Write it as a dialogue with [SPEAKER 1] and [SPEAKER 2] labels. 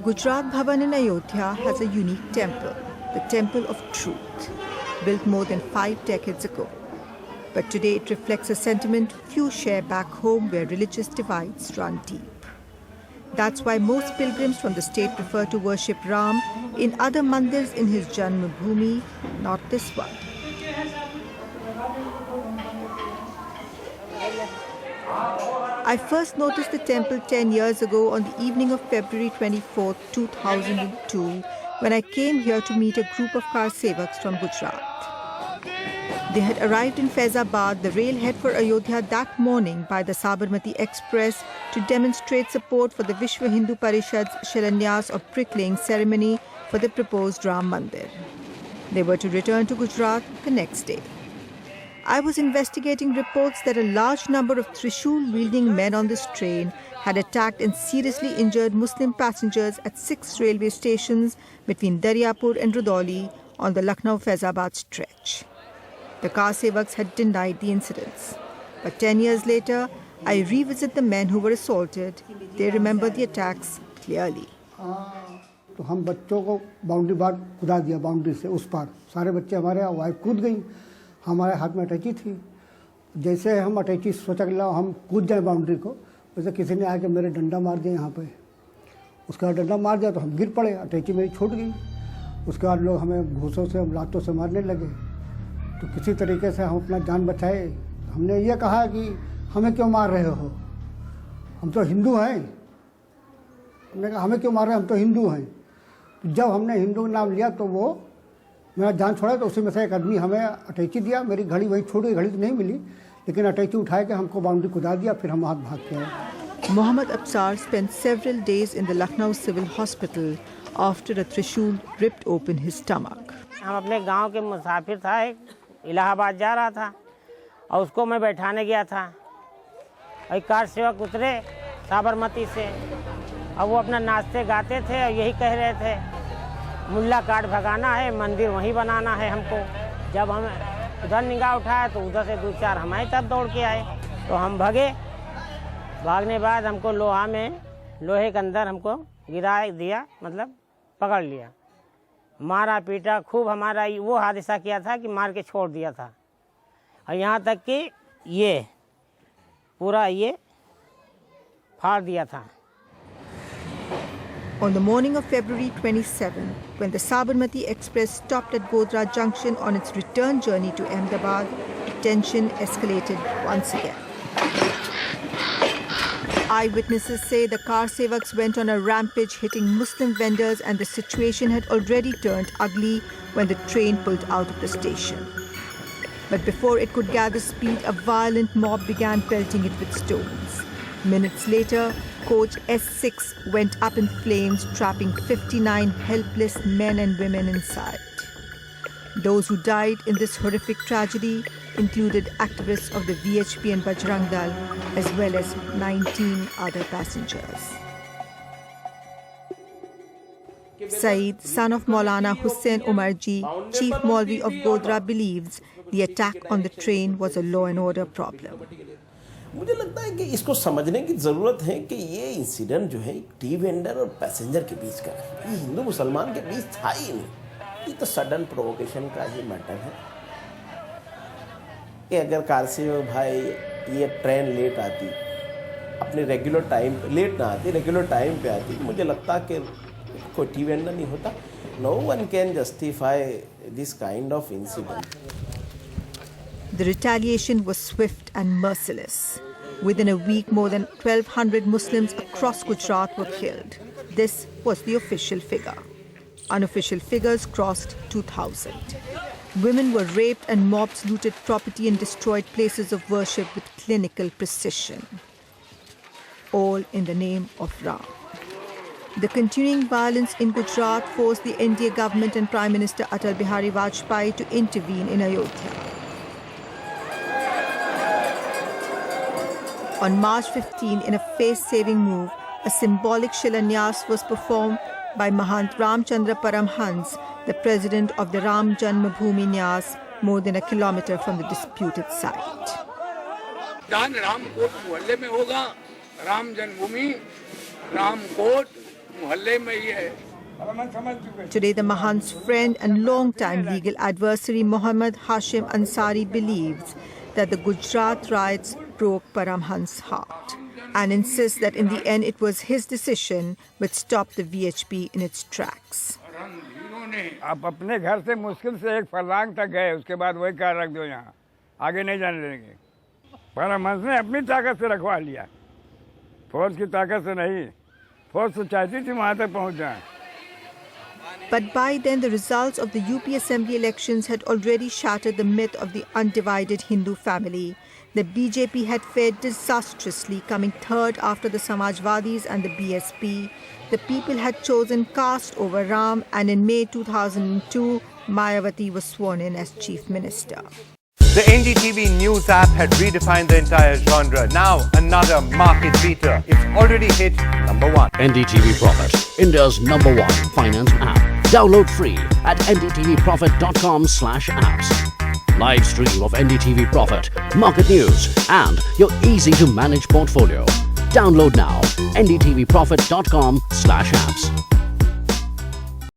[SPEAKER 1] Gujarat Bhavan in Ayodhya has a unique temple, the Temple of Truth, built more than 5 decades ago. But today it reflects a sentiment few share back home where religious divides run deep. That's why most pilgrims from the state prefer to worship Ram in other mandirs in his Janmabhoomi, not this one. I first noticed the temple 10 years ago on the evening of February 24, 2002, when I came here to meet a group of car sevaks from Gujarat. They had arrived in Faizabad, the railhead for Ayodhya, that morning by the Sabarmati Express to demonstrate support for the Vishwa Hindu Parishad's Shilanyas or bricklaying ceremony for the proposed Ram Mandir. They were to return to Gujarat the next day. I was investigating reports that a large number of Trishul-wielding men on this train had attacked and seriously injured Muslim passengers at 6 railway stations between Daryapur and Rudauli on the Lucknow-Faizabad stretch. The car sevaks had denied the incidents. But 10 years later, I revisit the men who were assaulted. They remember the attacks clearly.
[SPEAKER 2] तो हम बच्चों को boundary बार कुदा दिया, boundary से उस पार सारे बच्चे हमारे वाइफ कूद गई, हमारे हाथ में अटैची थी। जैसे हम अटैची सोचा कि हम कूद जाए बाउंड्री को, वैसे किसी ने आके मेरे डंडा मार दिया यहाँ पे। उसके बाद डंडा मार दिया तो हम गिर पड़े, अटैची मेरी छूट गई। उसके बाद लोग हमें घूसों से लातों से मारने लगे। तो किसी तरीके से हम अपना जान बचाए। हमने ये कहा कि हमें क्यों मार रहे हो, हम तो हिंदू हैं। हमने कहा हमें क्यों मार रहे हैं, हम तो हिंदू हैं। तो जब हमने हिंदू का नाम लिया तो वो मेरा जान छोड़ा, तो उसी में से एक आदमी हमें अटैची दिया। मेरी घड़ी वहीं छोड़ गई, घड़ी तो नहीं मिली, लेकिन अटैची उठा के हमको बाउंड्री कुदा दिया, फिर हम वहाँ भाग के आए।
[SPEAKER 1] Mohammad Absar spent several days in the Lucknow Civil Hospital after a Trishul ripped open his stomach.
[SPEAKER 3] हम अपने गांव के मुसाफिर था, इलाहाबाद जा रहा था और उसको मैं बैठाने गया था। एक कार सेवक उतरे साबरमती से और वो अपना नाचते गाते थे और यही कह रहे थे मुल्ला काट भगाना है, मंदिर वहीं बनाना है हमको। जब हम उधर निगाह उठाया तो उधर से 2-4 हमारी तरफ दौड़ के आए, तो हम भागे। भागने बाद हमको लोहे के अंदर हमको गिरा दिया, मतलब पकड़ लिया, मारा पीटा खूब। हमारा वो हादसा किया था कि मार के छोड़ दिया था, और यहाँ तक कि ये पूरा ये फाड़ दिया था।
[SPEAKER 1] On the morning of February 27, when the Sabarmati Express stopped at Godhra Junction on its return journey to Ahmedabad, tension escalated once again. Eyewitnesses say the car sevaks went on a rampage, hitting Muslim vendors, and the situation had already turned ugly when the train pulled out of the station. But before it could gather speed, a violent mob began pelting it with stones. Minutes later, coach S6 went up in flames, trapping 59 helpless men and women inside. Those who died in this horrific tragedy included activists of the VHP and Bajrang Dal, as well as 19 other passengers. Saeed, son of Maulana Hussain Umarji, chief Maulvi of Godhra, believes the attack on the train was a law and order problem.
[SPEAKER 4] मुझे लगता है कि इसको समझने की ज़रूरत है कि ये इंसिडेंट जो है टी वेंडर और पैसेंजर के बीच का है, ये हिंदू मुसलमान के बीच था ही नहीं। ये तो सडन प्रोवोकेशन का ही मैटर है कि अगर कार से भाई ये ट्रेन लेट आती, अपने रेगुलर टाइम लेट ना आती, रेगुलर टाइम पे आती, मुझे लगता कि कोई टी वेंडर नहीं होता। No one can justify this kind of incident.
[SPEAKER 1] The retaliation was swift and merciless. Within a week, more than 1,200 Muslims across Gujarat were killed. This was the official figure. Unofficial figures crossed 2,000. Women were raped and mobs looted property and destroyed places of worship with clinical precision. All in the name of Ram. The continuing violence in Gujarat forced the NDA government and Prime Minister Atal Bihari Vajpayee to intervene in Ayodhya. On March 15, in a face-saving move, a symbolic Shilanyas was performed by Mahant Ramchandra Paramhans, the president of the Ram Janmabhoomi Nyas, more than a kilometer from the disputed site.
[SPEAKER 5] Ramkot मोहल्ले में होगा राम जन्मभूमि, रामकोट मोहल्ले में ये है और हम समझ चुके हैं।
[SPEAKER 1] Today, the Mahant's friend and long-time legal adversary Muhammad Hashim Ansari believes that the Gujarat riots broke Paramhans's heart and insists that in the end it was his decision which stopped the VHP in its tracks.
[SPEAKER 5] और हम hero ने आप अपने घर से मुश्किल से एक फरलांग तक गए, उसके बाद वही कार रख दो यहाँ, आगे नहीं जाने देंगे। परमहंस ने अपनी ताकत से रखवा लिया, फोर्स की ताकत से नहीं। फोर्स तो चाहती थी वहाँ तक पहुँच जाए।
[SPEAKER 1] But by then, the results of the UP Assembly elections had already shattered the myth of the undivided Hindu family. The BJP had fared disastrously, coming third after the Samajwadis and the BSP. The people had chosen caste over Ram, and in May 2002, Mayawati was sworn in as Chief Minister.
[SPEAKER 6] The NDTV News app had redefined the entire genre. Now, another market beater. It's already hit #1.
[SPEAKER 7] NDTV Profit, India's #1 finance app. Download free at ndtvprofit.com/apps. Live stream of NDTV Profit, market news, and your easy-to-manage portfolio. Download now. ndtvprofit.com/apps.